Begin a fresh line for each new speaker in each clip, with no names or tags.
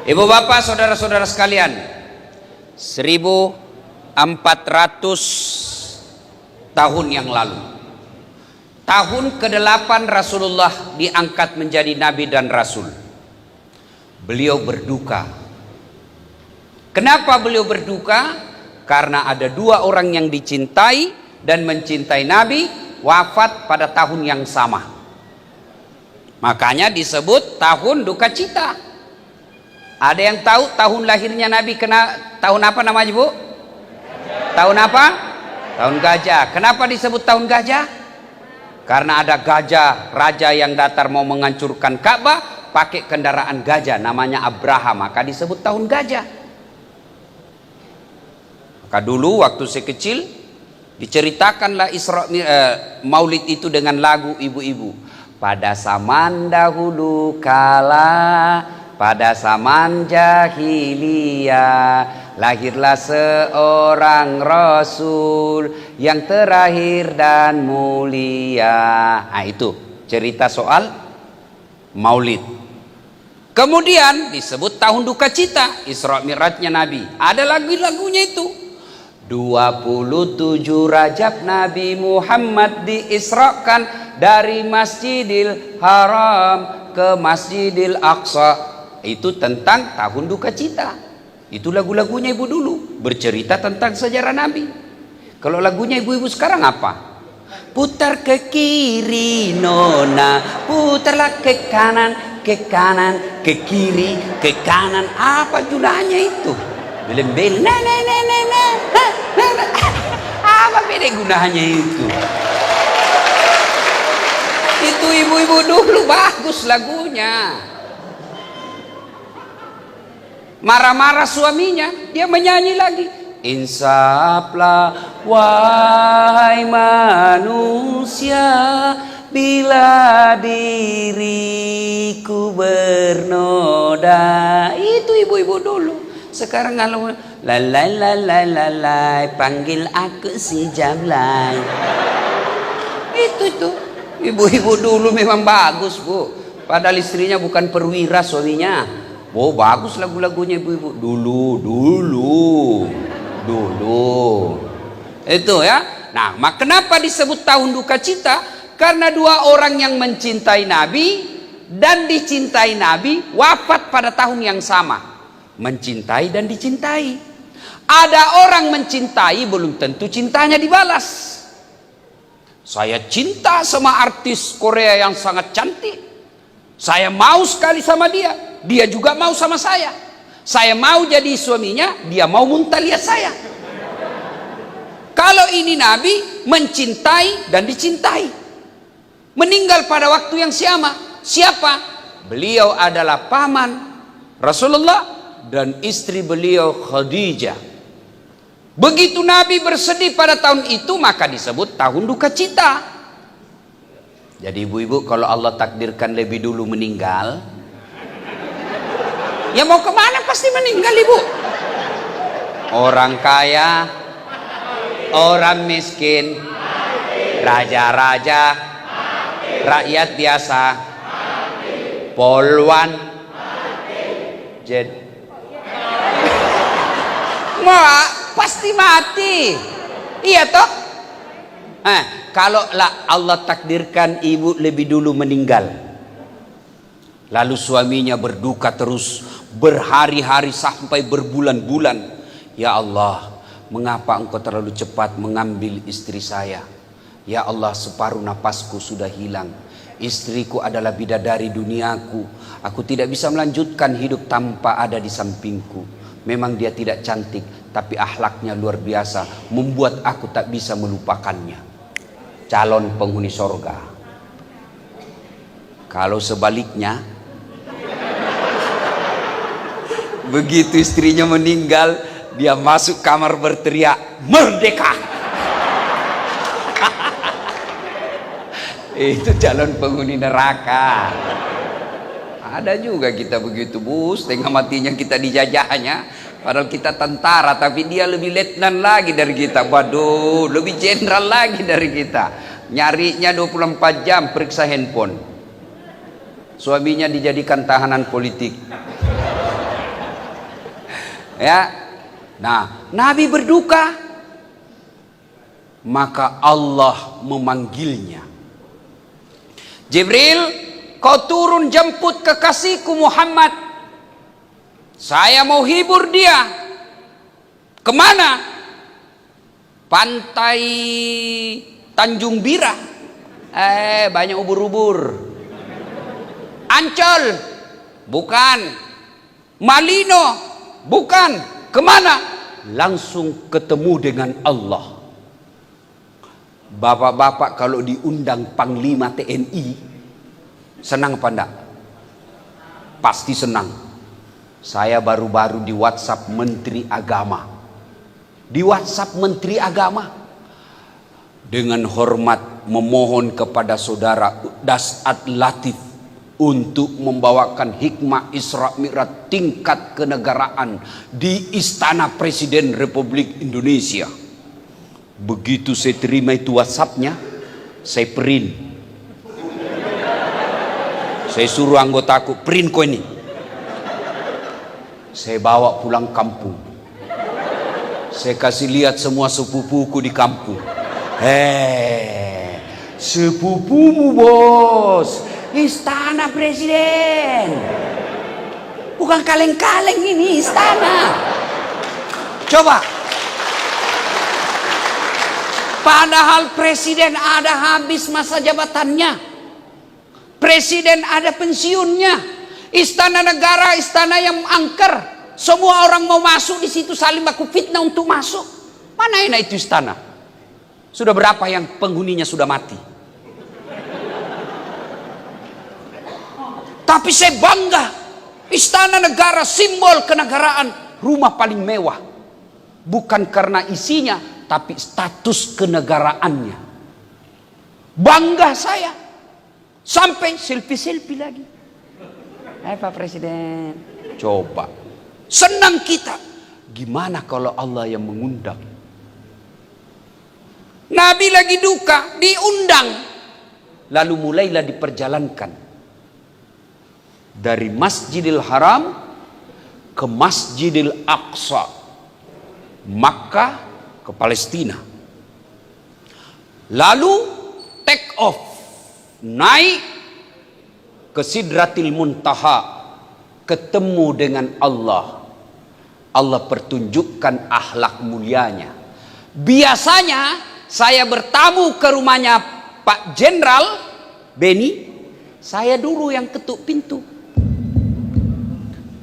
Ibu bapak saudara-saudara sekalian, 1400 tahun yang lalu, tahun ke-8 Rasulullah diangkat menjadi nabi dan rasul. Beliau berduka. Kenapa beliau berduka? Karena ada dua orang yang dicintai dan mencintai nabi wafat pada tahun yang sama. Makanya disebut tahun duka cita. Ada yang tahu tahun lahirnya Nabi tahun apa namanya, Bu? Tahun apa? Tahun gajah. Kenapa disebut tahun gajah? Karena ada gajah, raja yang datang mau menghancurkan Ka'bah pakai kendaraan gajah, namanya Abraham, maka disebut tahun gajah. Maka dulu waktu saya kecil diceritakanlah Maulid itu dengan lagu ibu-ibu. Pada zaman dahulu kala, pada zaman jahiliyah, lahirlah seorang Rasul yang terakhir dan mulia. Nah, itu cerita soal Maulid. Kemudian disebut tahun duka cita, Isra Mi'rajnya Nabi. Ada lagu-lagunya itu. 27 Rajab Nabi Muhammad diisrakan dari Masjidil Haram ke Masjidil Aqsa. Itu tentang tahun duka cita. Itu lagu-lagunya ibu dulu, bercerita tentang sejarah Nabi. Kalau lagunya ibu-ibu sekarang apa? Putar ke kiri nona, putarlah ke kanan, ke kiri, ke kanan. Apa gunanya itu? Bel-bel, apa beda gunanya itu? Itu ibu-ibu dulu bagus lagunya. Marah-marah suaminya, dia menyanyi lagi. Insaflah wahai manusia, bila diriku bernoda. Itu ibu-ibu dulu. Sekarang kalau lalai panggil aku si Jablay. Itu ibu-ibu dulu memang bagus, Bu. Padahal istrinya bukan perwira suaminya. Oh, bagus lagu-lagunya ibu-ibu dulu. Itu ya. Nah, kenapa disebut tahun duka cita? Karena dua orang yang mencintai Nabi dan dicintai Nabi wafat pada tahun yang sama. Mencintai dan dicintai. Ada orang mencintai belum tentu cintanya dibalas. Saya cinta sama artis Korea yang sangat cantik. Saya mau sekali sama dia. Dia juga mau sama saya. Saya mau jadi suaminya, dia mau muntah lihat saya. Kalau ini Nabi mencintai dan dicintai. Meninggal pada waktu yang sama. Siapa? Beliau adalah paman Rasulullah dan istri beliau Khadijah. Begitu Nabi bersedih pada tahun itu, maka disebut tahun duka cita. Jadi ibu-ibu, kalau Allah takdirkan lebih dulu meninggal, ya mau kemana pasti meninggal, ibu. Orang kaya, orang miskin, raja-raja, rakyat biasa, polwan, pasti mati. Iya toh? Kalau Allah takdirkan ibu lebih dulu meninggal, lalu suaminya berduka terus berhari-hari sampai berbulan-bulan. Ya Allah, mengapa engkau terlalu cepat mengambil istri saya? Ya Allah, separuh napasku sudah hilang. Istriku adalah bidadari duniaku. Aku tidak bisa melanjutkan hidup tanpa ada di sampingku. Memang dia tidak cantik, tapi akhlaknya luar biasa, membuat aku tak bisa melupakannya. Calon penghuni sorga. Kalau sebaliknya, begitu istrinya meninggal, dia masuk kamar berteriak, merdeka. Itu calon penghuni neraka. Ada juga kita begitu, Bu, setengah matinya kita dijajahnya. Padahal kita tentara, tapi dia lebih letnan lagi dari kita. Waduh, lebih jenderal lagi dari kita. Nyarinya 24 jam periksa handphone. Suaminya dijadikan tahanan politik. Ya. Nah, Nabi berduka, maka Allah memanggilnya. Jibril, kau turun jemput kekasihku Muhammad. Saya mau hibur dia. Kemana? Pantai Tanjung Bira. Banyak ubur-ubur. Ancol, bukan. Malino, bukan. Kemana? Langsung ketemu dengan Allah. Bapak-bapak kalau diundang Panglima TNI, senang apa enggak? Pasti senang. Saya baru-baru di WhatsApp Menteri Agama. Di WhatsApp Menteri Agama. Dengan hormat memohon kepada saudara Dasat Latif untuk membawakan hikmah Isra Mi'raj tingkat kenegaraan di Istana Presiden Republik Indonesia. Begitu saya terima itu WhatsAppnya, saya print. Saya suruh anggotaku, print kau ini. Saya bawa pulang kampung. Saya kasih lihat semua sepupuku di kampung. Sepupumu bos, Istana Presiden. Bukan kaleng-kaleng ini istana. Coba. Padahal presiden ada habis masa jabatannya. Presiden ada pensiunnya. Istana negara, istana yang angker. Semua orang mau masuk di situ, saling baku fitnah untuk masuk. Mana enak itu istana? Sudah berapa yang penghuninya sudah mati? Tapi saya bangga. Istana negara, simbol kenegaraan, rumah paling mewah. Bukan karena isinya, tapi status kenegaraannya. Bangga saya. Sampai selfie-selfie lagi. Pak Presiden. Coba. Senang kita. Gimana kalau Allah yang mengundang? Nabi lagi duka, diundang. Lalu mulailah diperjalankan. Dari Masjidil Haram ke Masjidil Aqsa. Makkah ke Palestina. Lalu take off, naik ke Sidratil Muntaha, ketemu dengan Allah. Allah pertunjukkan akhlak mulianya. Biasanya saya bertamu ke rumahnya Pak Jenderal Beni, saya dulu yang ketuk pintu.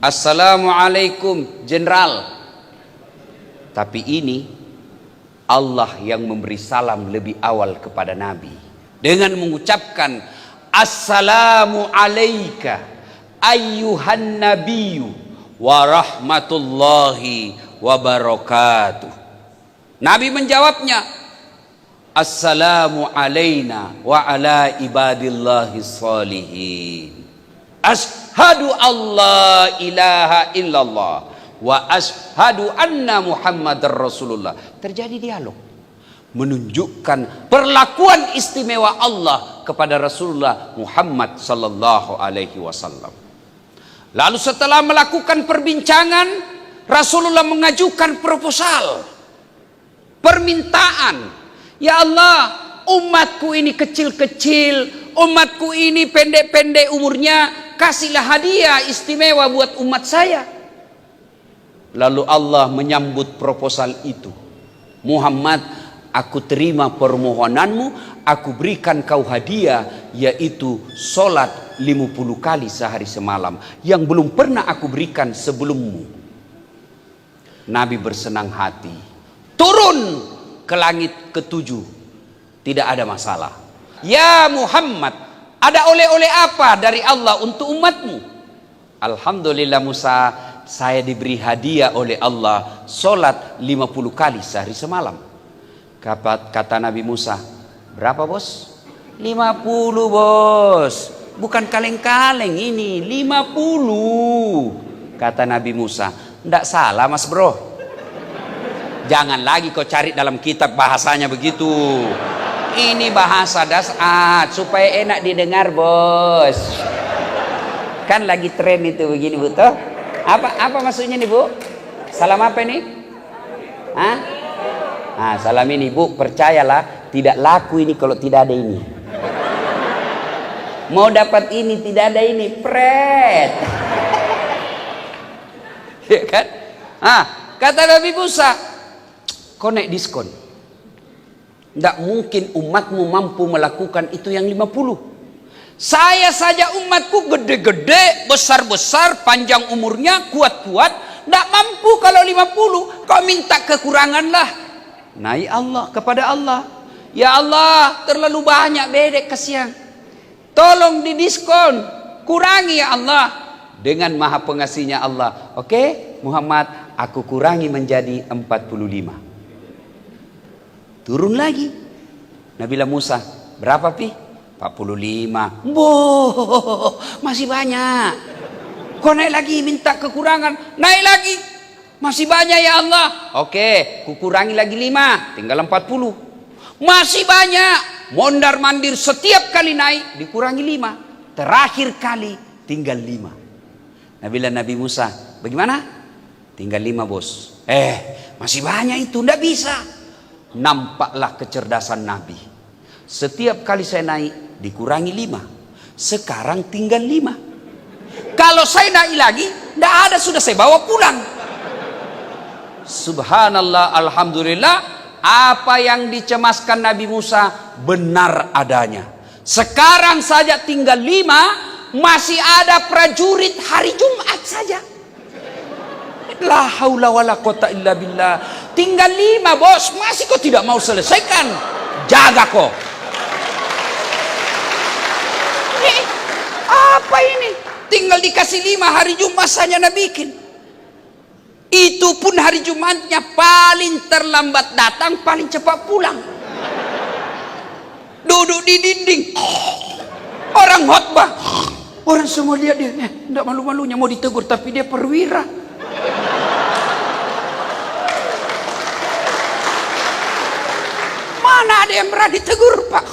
Assalamualaikum Jenderal. Tapi ini Allah yang memberi salam lebih awal kepada Nabi dengan mengucapkan Assalamu alayka ayyuhan nabiyyu wa rahmatullahi wa barakatuh. Nabi menjawabnya Assalamu alayna wa ala ibadillahi salihin. Ashhadu alla ilaha illallah wa ashhadu anna Muhammadar Rasulullah. Terjadi dialog menunjukkan perlakuan istimewa Allah kepada Rasulullah Muhammad sallallahu alaihi wasallam. Lalu setelah melakukan perbincangan, Rasulullah mengajukan proposal, permintaan. Ya Allah, umatku ini kecil-kecil, umatku ini pendek-pendek umurnya, kasihlah hadiah istimewa buat umat saya. Lalu Allah menyambut proposal itu. Muhammad, aku terima permohonanmu, aku berikan kau hadiah, yaitu sholat 50 kali sehari semalam, yang belum pernah aku berikan sebelummu. Nabi bersenang hati, turun ke langit ketujuh, tidak ada masalah. Ya Muhammad, ada oleh-oleh apa dari Allah untuk umatmu? Alhamdulillah Musa, saya diberi hadiah oleh Allah sholat 50 kali sehari semalam. Kata Nabi Musa, berapa bos? 50 bos. Bukan kaleng-kaleng ini, 50. Kata Nabi Musa, ndak salah mas bro. Jangan lagi kau cari dalam kitab bahasanya begitu. Ini bahasa Dasat supaya enak didengar bos. Kan lagi tren itu begini Bu toh? Apa maksudnya nih Bu? Salam apa ini? Hah? Ah, salam ini, Bu, percayalah tidak laku ini kalau tidak ada ini. Mau dapat ini tidak ada ini, pret. Ya kan? Ah, kata Nabi Musa, kau naik diskon. Tidak mungkin umatmu mampu melakukan itu yang 50. Saya saja umatku gede-gede, besar-besar, panjang umurnya, kuat-kuat, tidak mampu kalau 50. Kau minta kekurangan lah. Naik Allah kepada Allah. Ya Allah, terlalu banyak bedek, kasihan. Tolong didiskon, kurangi ya Allah. Dengan maha pengasihnya Allah. Oke, Muhammad, aku kurangi menjadi 45. Turun lagi. Nabilah Musa, berapa pi? 45. Boh, masih banyak. Kau naik lagi minta kekurangan, naik lagi. Masih banyak ya Allah. Oke, kukurangi lagi 5, tinggal 40. Masih banyak. Mondar mandir setiap kali naik dikurangi 5. Terakhir kali tinggal 5. Nabilah Nabi Musa, bagaimana? Tinggal 5 bos. Masih banyak itu, tidak bisa. Nampaklah kecerdasan Nabi. Setiap kali saya naik dikurangi 5. Sekarang tinggal 5. Kalau saya naik lagi, tidak ada, sudah saya bawa pulang. Subhanallah, alhamdulillah. Apa yang dicemaskan Nabi Musa benar adanya. Sekarang saja tinggal 5, masih ada prajurit hari Jumat saja. La haula wala quwata illa billah. Tinggal 5 bos, masih kau tidak mau selesaikan. Jaga kau. Apa ini? Tinggal dikasih 5 hari Jumat saja Nabi bikin. Itu pun hari Jumatnya paling terlambat datang, paling cepat pulang. Duduk di dinding. Orang khotbah. Orang semua lihat dia. Tidak malu-malunya mau ditegur, tapi dia perwira. Mana ada yang berani tegur, Pak?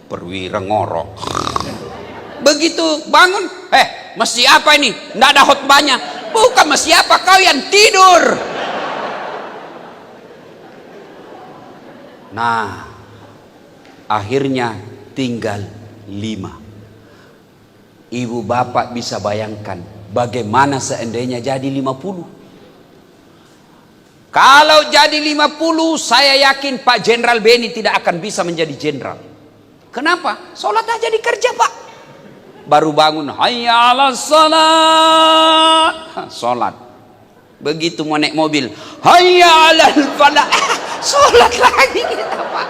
Perwira ngorok. Begitu bangun, mesti apa ini? Tidak ada khotbahnya. Bukan mesti apa, kau yang tidur. Nah, akhirnya tinggal 5. Ibu bapak bisa bayangkan bagaimana seandainya jadi 50. Kalau jadi 50, saya yakin Pak Jenderal Beni tidak akan bisa menjadi jenderal. Kenapa? Sholat aja di kerja, Pak. Baru bangun, hayya 'alas salat. Sholat. Begitu mau naik mobil, hayya 'alal falah. Sholat lagi kita, Pak.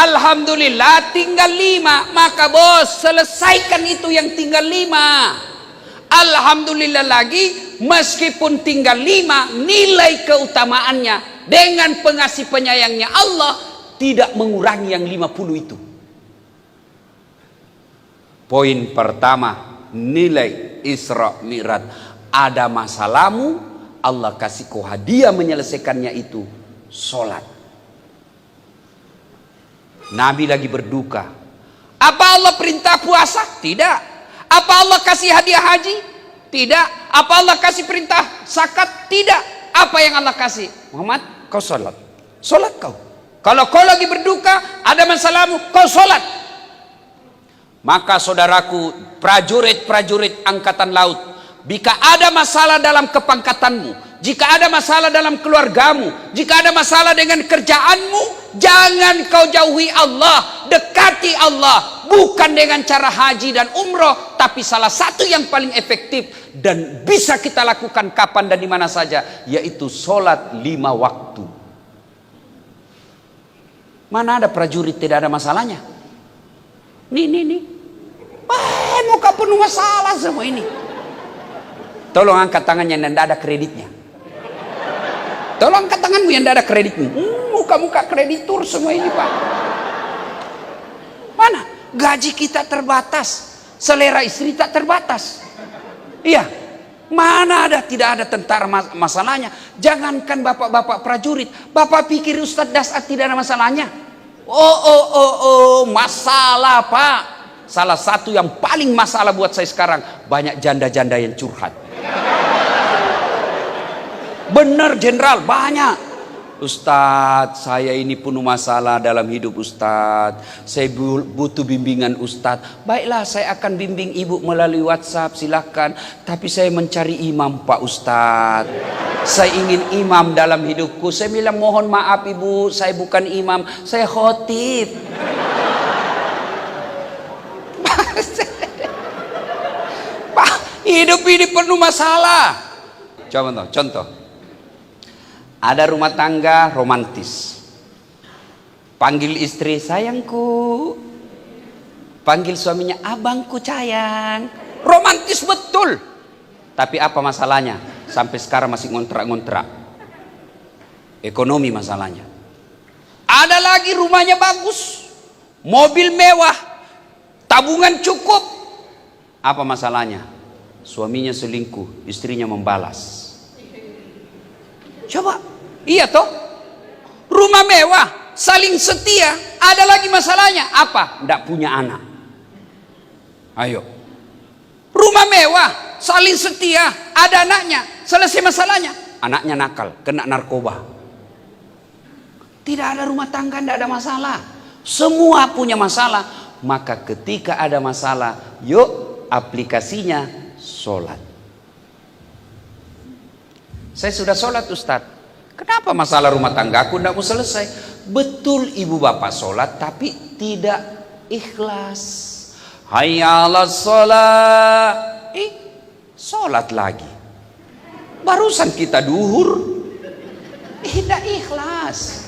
Alhamdulillah tinggal 5. Maka bos, selesaikan itu yang tinggal 5. Alhamdulillah lagi, meskipun tinggal 5, nilai keutamaannya dengan pengasih penyayangnya Allah tidak mengurangi yang 50 itu. Poin pertama, nilai Isra Mi'raj. Ada masalahmu, Allah kasih kau hadiah menyelesaikannya, itu sholat. Nabi lagi berduka. Apa Allah perintah puasa? Tidak. Apa Allah kasih hadiah haji? Tidak. Apa Allah kasih perintah zakat? Tidak. Apa yang Allah kasih? Muhammad, kau sholat. Sholat kau. Kalau kau lagi berduka, ada masalahmu, kau sholat. Maka saudaraku, prajurit-prajurit angkatan laut, jika ada masalah dalam kepangkatanmu, jika ada masalah dalam keluargamu, jika ada masalah dengan kerjaanmu, jangan kau jauhi Allah, dekati Allah. Bukan dengan cara haji dan umroh, tapi salah satu yang paling efektif dan bisa kita lakukan kapan dan di mana saja, yaitu sholat 5 waktu. Mana ada prajurit tidak ada masalahnya? Nih. Muka penuh masalah semua ini. Tolong angkat tangannya yang tidak ada kreditnya. Tolong angkat tanganmu yang tidak ada kreditnya. Muka-muka kreditur semua ini, Pak. Mana? Gaji kita terbatas, selera istri tak terbatas. Iya. Mana ada, tidak ada tentara masalahnya. Jangankan bapak-bapak prajurit, bapak pikir Ustadz Dasat tidak ada masalahnya? Masalah, Pak. Salah satu yang paling masalah buat saya sekarang, banyak janda-janda yang curhat. Benar jenderal, banyak. Ustadz, saya ini penuh masalah dalam hidup Ustadz. Saya butuh bimbingan Ustadz. Baiklah, saya akan bimbing ibu melalui WhatsApp, silahkan. Tapi saya mencari imam Pak Ustadz. Saya ingin imam dalam hidupku. Saya bilang mohon maaf ibu, saya bukan imam, saya khotib. Pak, hidup ini penuh masalah. Contoh. Ada rumah tangga romantis. Panggil istri sayangku. Panggil suaminya abangku sayang. Romantis betul. Tapi apa masalahnya? Sampai sekarang masih ngontrak-ngontrak. Ekonomi masalahnya. Ada lagi rumahnya bagus. Mobil mewah. Tabungan cukup. Apa masalahnya? Suaminya selingkuh, istrinya membalas. Coba, iya toh? Rumah mewah, saling setia, ada lagi masalahnya apa? Tidak punya anak. Ayo. Rumah mewah, saling setia, ada anaknya, selesai masalahnya. Anaknya nakal, kena narkoba. Tidak ada rumah tangga, tidak ada masalah. Semua punya masalah. Maka ketika ada masalah, yuk aplikasinya sholat. Saya sudah sholat Ustadz. Kenapa masalah rumah tangga aku tidak mau selesai? Betul ibu bapak sholat tapi tidak ikhlas. Hayya 'alas sholat. Sholat lagi. Barusan kita duhur. Tidak ikhlas.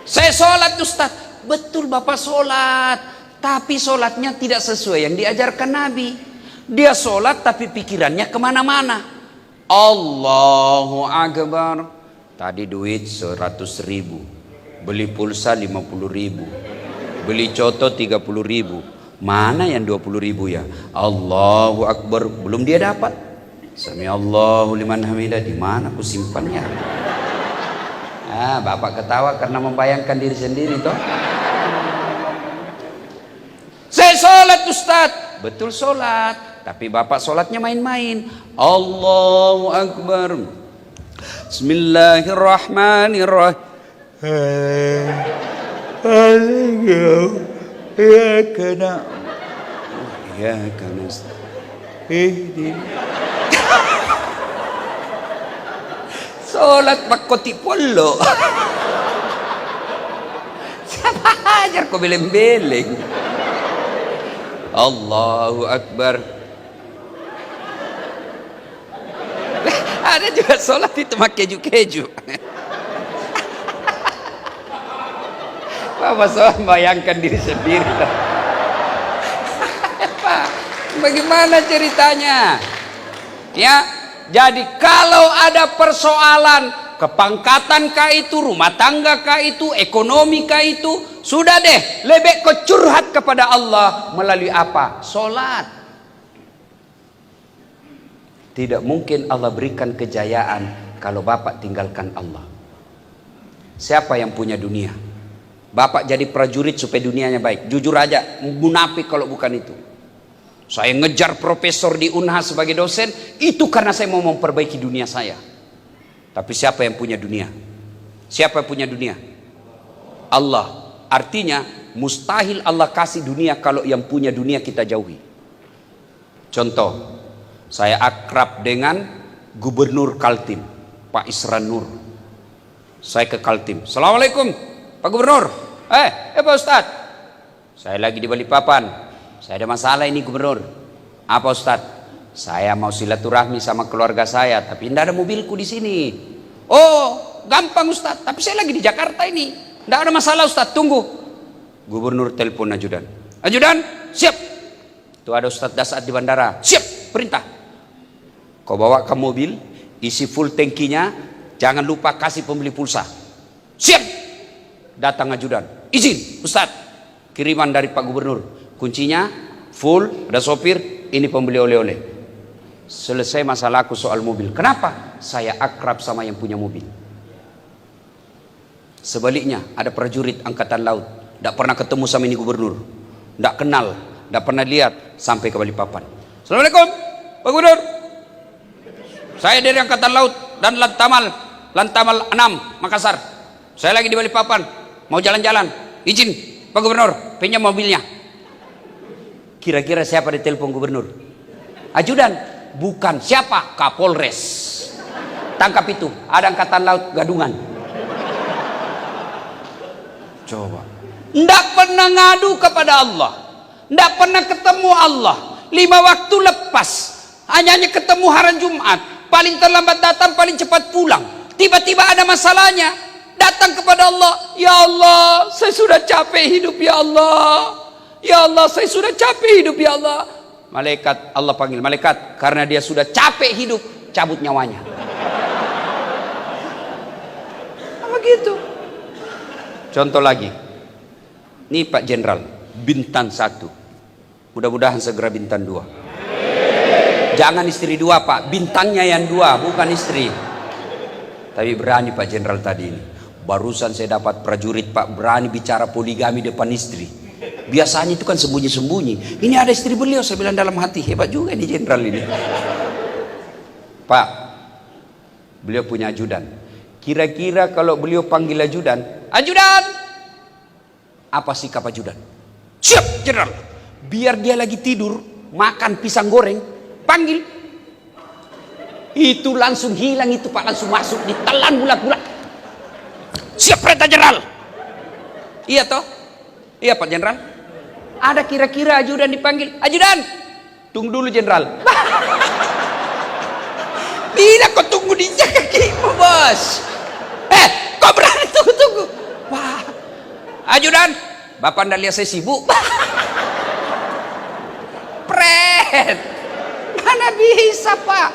Saya sholat Ustadz. Betul bapak sholat. Tapi sholatnya tidak sesuai yang diajarkan Nabi. Dia sholat tapi pikirannya kemana-mana. Allahu Akbar. Tadi duit 100.000. Beli pulsa 50.000. Beli coto 30.000. Mana yang 20.000 ya? Allahu Akbar. Belum dia dapat. Sami Allahu liman hamidah. Di mana aku simpannya? Bapak ketawa karena membayangkan diri sendiri toh. Saya sholat Ustadz. Betul sholat. Tapi bapak sholatnya main-main. Allahu Akbar. Bismillahirrahmanirrahim. Sholat pakoti polo. Siapa ajar kau beleng-beleng. Allahu Akbar. Ada juga sholat itu pakai keju-keju. Bapak sholat bayangkan diri sendiri. Pak, bagaimana ceritanya? Ya, jadi kalau ada persoalan kepangkatan kah itu, rumah tangga kah itu, ekonomi kah itu, sudah deh, lebih kau curhat kepada Allah melalui apa? Sholat. Tidak mungkin Allah berikan kejayaan kalau bapak tinggalkan Allah. Siapa yang punya dunia? Bapak jadi prajurit supaya dunianya baik. Jujur aja, munafik kalau bukan itu. Saya ngejar profesor di Unhas sebagai dosen, itu karena saya mau memperbaiki dunia saya. Tapi siapa yang punya dunia? Siapa yang punya dunia? Allah. Artinya mustahil Allah kasih dunia kalau yang punya dunia kita jauhi. Contoh, saya akrab dengan Gubernur Kaltim, Pak Isran Nur. Saya ke Kaltim. Assalamualaikum, Pak Gubernur. Pak Ustadz. Saya lagi di Balikpapan. Saya ada masalah ini Gubernur. Apa Ustadz? Saya mau silaturahmi sama keluarga saya, tapi tidak ada mobilku di sini. Oh, gampang Ustadz. Tapi saya lagi di Jakarta ini. Tidak ada masalah Ustadz. Tunggu. Gubernur telepon ajudan. Ajudan, siap. Itu ada Ustadz Dasat di bandara. Siap, perintah. Kau bawa ke mobil, isi full tankinya, jangan lupa kasih pembeli pulsa. Siap. Datang ajudan. Izin, Ustadz. Kiriman dari Pak Gubernur. Kuncinya full, ada sopir, ini pembeli oleh-oleh. Selesai masalahku soal mobil. Kenapa? Saya akrab sama yang punya mobil. Sebaliknya, ada prajurit angkatan laut. Tidak pernah ketemu sama ini Gubernur. Tidak kenal, tidak pernah lihat sampai ke Balikpapan. Assalamualaikum, Pak Gubernur. Saya dari angkatan laut. dan Lantamal 6 Makassar. Saya lagi di Balikpapan, mau jalan-jalan. Izin Pak Gubernur, pinjam mobilnya. Kira-kira siapa ditelepon gubernur? Ajudan? Bukan. Siapa? Kapolres. Tangkap itu, ada angkatan laut gadungan. Coba. Nggak pernah ngadu kepada Allah, nggak pernah ketemu Allah. 5 waktu lepas, hanya ketemu hari Jumat. Paling terlambat datang, paling cepat pulang. Tiba-tiba ada masalahnya, datang kepada Allah. Ya Allah, saya sudah capek hidup ya Allah. Ya Allah, saya sudah capek hidup ya Allah. Malaikat, Allah panggil malaikat, karena dia sudah capek hidup, cabut nyawanya. Apa gitu? Contoh lagi. Ini Pak Jenderal, bintang 1. Mudah-mudahan segera bintang 2. Jangan istri 2 Pak, bintangnya yang 2, bukan istri. Tapi berani Pak Jenderal tadi ini. Barusan saya dapat prajurit Pak, berani bicara poligami depan istri. Biasanya itu kan sembunyi-sembunyi. Ini ada istri beliau, saya bilang dalam hati, hebat juga ini Jenderal ini. Pak, beliau punya ajudan. Kira-kira kalau beliau panggil ajudan, ajudan! Apa sikap ajudan? Siap Jenderal. Biar dia lagi tidur makan pisang goreng, panggil. Itu langsung hilang itu Pak, langsung masuk ditelan bulat-bulat. Siap perintah Jenderal. Iya toh? Iya Pak Jenderal. Ada kira-kira ajudan dipanggil, ajudan, tunggu dulu Jenderal. Bila kau tunggu di kakimu bos. Kau berani tunggu-tunggu. Wah, ajudan, Bapak ndak lihat saya sibuk. Pret, mana bisa Pak?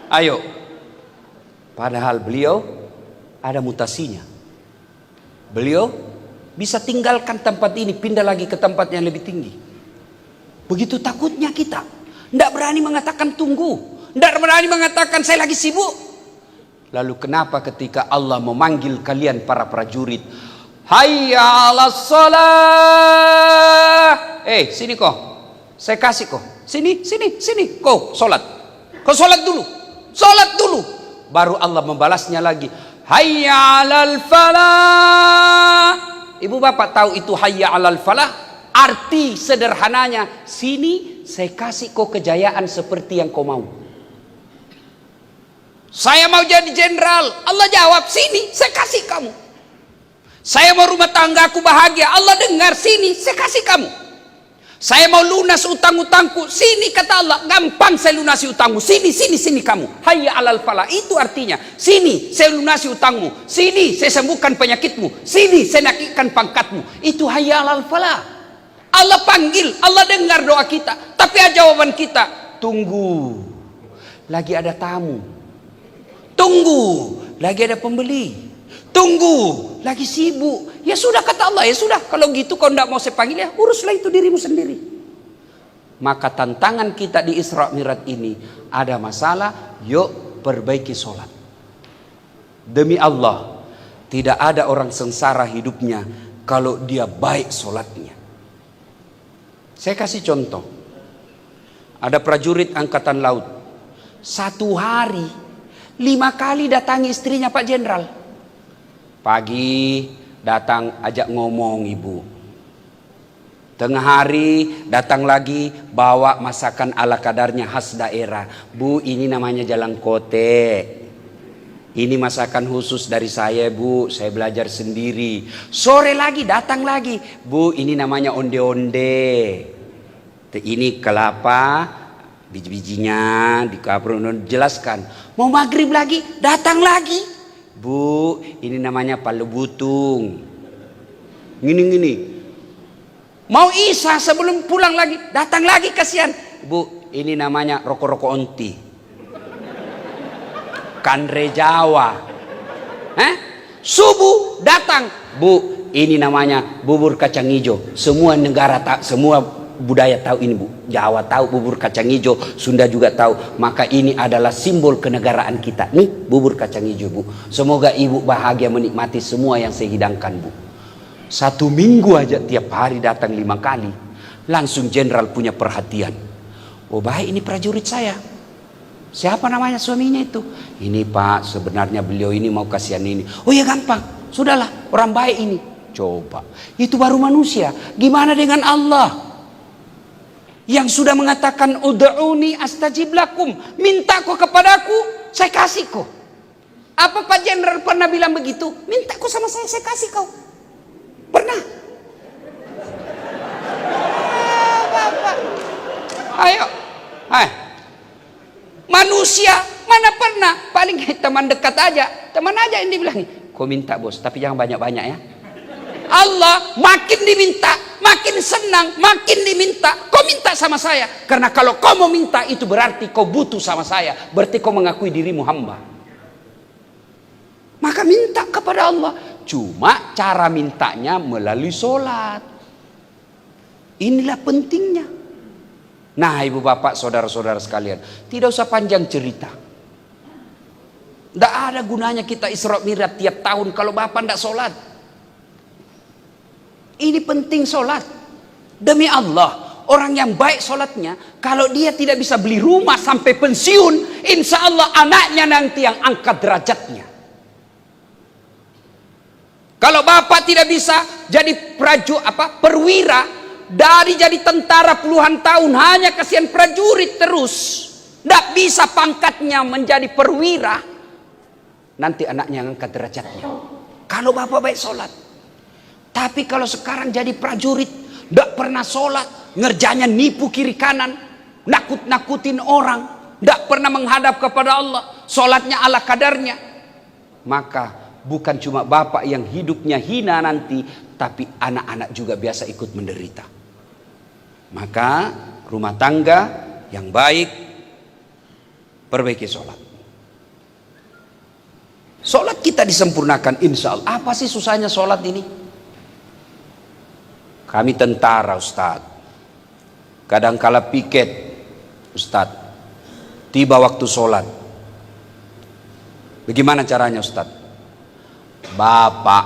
Ayo. Padahal beliau ada mutasinya. Beliau bisa tinggalkan tempat ini, pindah lagi ke tempat yang lebih tinggi. Begitu takutnya kita, ndak berani mengatakan tunggu, ndak berani mengatakan saya lagi sibuk. Lalu kenapa ketika Allah memanggil kalian para prajurit, hayya 'alas shalah. Sini kau. Saya kasih kau. Sini. Kau salat. Kau salat dulu. Salat dulu. Baru Allah membalasnya lagi. Hayya 'alal falah. Ibu bapak tahu itu hayya 'alal falah? Arti sederhananya, sini saya kasih kau kejayaan seperti yang kau mau. Saya mau jadi jenderal. Allah jawab, sini saya kasih kamu. Saya mau rumah tanggaku bahagia. Allah dengar, sini saya kasih kamu. Saya mau lunas utang-utangku. Sini kata Allah, gampang saya lunasi utangmu. Sini kamu. Hayya 'alal falah. Itu artinya, sini saya lunasi utangmu. Sini saya sembuhkan penyakitmu. Sini saya naikkan pangkatmu. Itu hayya 'alal falah. Allah panggil, Allah dengar doa kita. Tapi jawaban kita, tunggu. Lagi ada tamu. Tunggu, lagi ada pembeli. Tunggu, lagi sibuk. Ya sudah kata Allah, ya sudah. Kalau gitu kau tidak mau saya panggil, ya uruslah itu dirimu sendiri. Maka tantangan kita di Isra Mi'raj ini, ada masalah, yuk perbaiki sholat. Demi Allah, tidak ada orang sengsara hidupnya kalau dia baik sholatnya. Saya kasih contoh. Ada prajurit angkatan laut. 1 hari 5 kali datangi istrinya Pak Jenderal. Pagi datang ajak ngomong ibu. Tengah hari datang lagi bawa masakan ala kadarnya khas daerah. Bu, ini namanya jalan kote. Ini masakan khusus dari saya bu, saya belajar sendiri. Sore lagi datang lagi. Bu, ini namanya onde-onde. Ini kelapa, biji-bijinya dikaprun, jelaskan. Mau maghrib lagi, datang lagi. Bu, ini namanya palu butung. Gini. Mau isya sebelum pulang lagi, datang lagi kasihan. Bu, ini namanya rokok-rokok onti. Kandre Jawa. Subuh datang. Bu, ini namanya bubur kacang hijau. Semua negara tak, semua budaya tahu ini bu. Jawa tahu bubur kacang hijau, Sunda juga tahu. Maka ini adalah simbol kenegaraan kita. Nih bubur kacang hijau bu. Semoga ibu bahagia menikmati semua yang saya hidangkan bu. 1 minggu aja tiap hari datang 5 kali. Langsung jenderal punya perhatian. Oh baik ini prajurit saya. Siapa namanya suaminya itu? Ini Pak, sebenarnya beliau ini mau kasihan ini. Oh ya gampang, sudahlah, orang baik ini. Coba, itu baru manusia. Gimana dengan Allah? Yang sudah mengatakan ud'uni astajib lakum. Minta kau kepadaku, saya kasih kau. Apa Pak Jenderal pernah bilang begitu? Minta kau sama saya kasih kau. Pernah? Ayo, manusia mana pernah? Paling teman dekat aja, teman aja yang dibilang, kau minta bos, tapi jangan banyak-banyak ya. Allah makin diminta, makin senang, makin diminta. Kau minta sama saya, karena kalau kau mau minta itu berarti kau butuh sama saya, berarti kau mengakui dirimu hamba. Maka minta kepada Allah. Cuma cara mintanya melalui sholat. Inilah pentingnya. Nah ibu bapak saudara-saudara sekalian, tidak usah panjang cerita. Tidak ada gunanya kita Isra Mi'raj tiap tahun kalau bapak tidak sholat. Ini penting sholat. Demi Allah, orang yang baik sholatnya, kalau dia tidak bisa beli rumah sampai pensiun, insya Allah anaknya nanti yang angkat derajatnya. Kalau bapak tidak bisa jadi perwira, dari jadi tentara puluhan tahun hanya kasihan prajurit terus, tidak bisa pangkatnya menjadi perwira, nanti anaknya yang angkat derajatnya. Kalau bapak baik sholat. Tapi kalau sekarang jadi prajurit, tidak pernah sholat, ngerjanya nipu kiri kanan, nakut-nakutin orang, tidak pernah menghadap kepada Allah, sholatnya ala kadarnya, maka bukan cuma bapak yang hidupnya hina nanti, tapi anak-anak juga biasa ikut menderita. Maka rumah tangga yang baik, perbaiki sholat. Sholat kita disempurnakan insya Allah. Apa sih susahnya sholat ini? Kami tentara Ustaz, kadangkala piket Ustaz, tiba waktu sholat. Bagaimana caranya Ustaz? Bapak,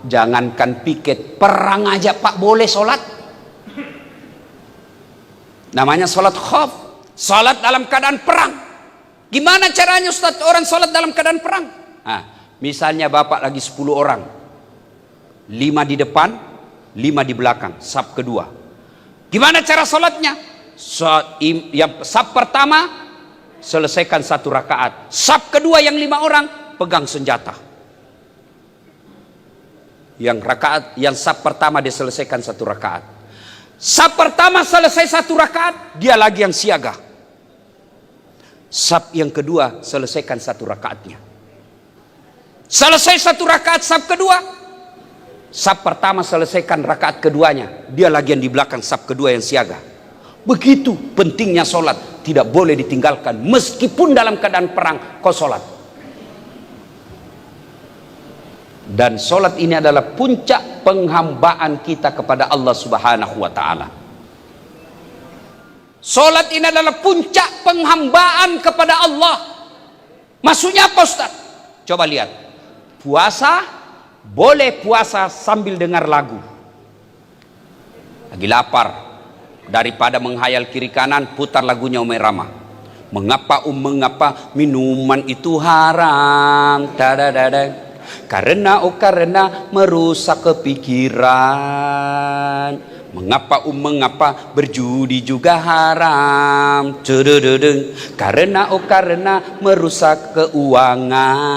jangankan piket, perang aja Pak boleh sholat. Namanya sholat khauf, sholat dalam keadaan perang. Gimana caranya Ustaz orang sholat dalam keadaan perang? Nah, misalnya bapak lagi 10 orang, 5 di depan, 5 di belakang, saf kedua. Gimana cara sholatnya? Saf pertama selesaikan 1 rakaat, saf kedua yang 5 orang pegang senjata. Yang saf pertama diselesaikan 1 rakaat. Saf pertama selesai 1 rakaat, dia lagi yang siaga. Saf yang kedua selesaikan 1 rakaatnya. Selesai 1 rakaat saf kedua, saf pertama selesaikan rakaat keduanya, dia lagi yang di belakang saf kedua yang siaga. Begitu pentingnya sholat, tidak boleh ditinggalkan meskipun dalam keadaan perang kau sholat. Dan sholat ini adalah puncak penghambaan kita kepada Allah Subhanahu wa ta'ala. Sholat ini adalah puncak penghambaan kepada Allah. Maksudnya apa Ustaz? Coba lihat. Puasa, boleh puasa sambil dengar lagu. Lagi lapar, daripada menghayal kiri kanan, putar lagunya Umi Rama. Mengapa minuman itu haram? Karena merusak kepikiran. Mengapa berjudi juga haram? Karena merusak keuangan.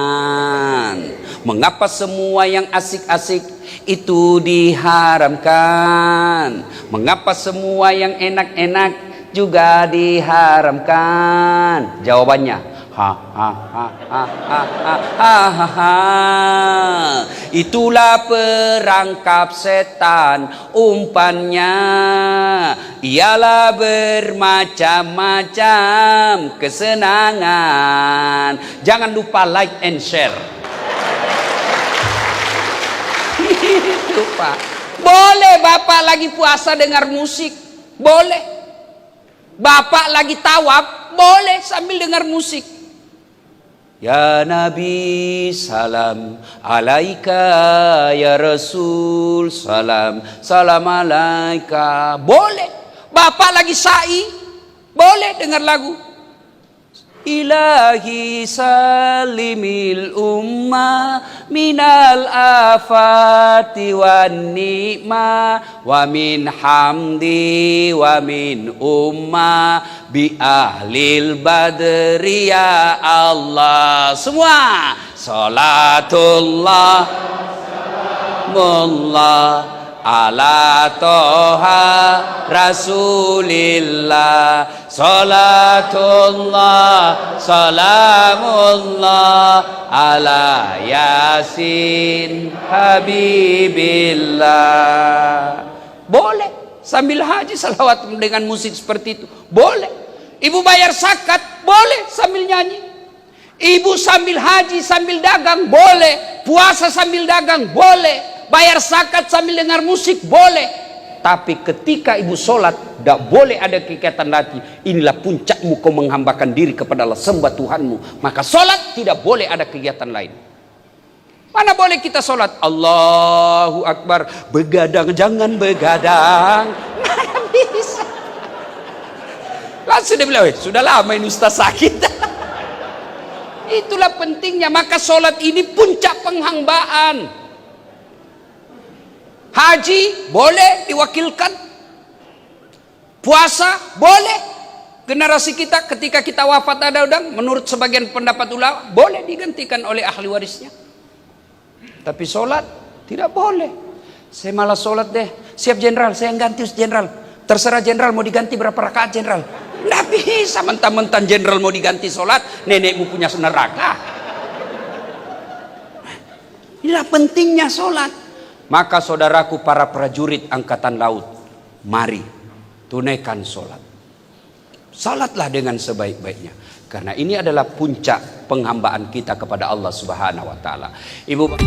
Mengapa semua yang asik-asik itu diharamkan? Mengapa semua yang enak-enak juga diharamkan? Jawabannya, itulah perangkap setan, umpannya ialah bermacam-macam kesenangan. Jangan lupa like and share. Itu Pak. Boleh bapak lagi puasa dengar musik, boleh. Bapak lagi tawaf, boleh sambil dengar musik. Ya Nabi salam alaika, ya Rasul salam alaika. Boleh. Bapak lagi sa'i, boleh dengar lagu. Ilahi salimil umma minal afati wan ni'ma wa min hamdi wa min umma bi ahlil badri ya Allah. Semua salatullah mullah ala toha rasulillah, salatullah salamullah ala yasin habibillah. Boleh sambil haji salawat dengan musik seperti itu, boleh. Ibu bayar zakat, boleh sambil nyanyi. Ibu sambil haji sambil dagang, boleh. Puasa sambil dagang, boleh. Bayar zakat sambil dengar musik, boleh. Tapi ketika ibu sholat, tidak boleh ada kegiatan lagi. Inilah puncakmu kau menghambakan diri kepada Allah, sembah Tuhanmu. Maka sholat tidak boleh ada kegiatan lain. Mana boleh kita sholat Allahu Akbar, begadang jangan begadang. Mana bisa. Langsung dia bilang, sudah lama ini ustaz sakit. Itulah pentingnya. Maka sholat ini puncak penghambaan. Haji boleh diwakilkan, puasa boleh. Generasi kita ketika kita wafat ada udang, menurut sebagian pendapat ulama boleh digantikan oleh ahli warisnya. Tapi sholat tidak boleh. Saya malah sholat deh, siap jenderal, saya yang ganti jenderal. Terserah jenderal mau diganti berapa rakaat jenderal. Nggak bisa mentang-mentang jenderal mau diganti sholat, nenekmu punya neraka. Inilah pentingnya sholat. Maka saudaraku para prajurit angkatan laut, mari tunaikan sholat. Salatlah dengan sebaik-baiknya. Karena ini adalah puncak penghambaan kita kepada Allah Subhanahu wa taala. Ibu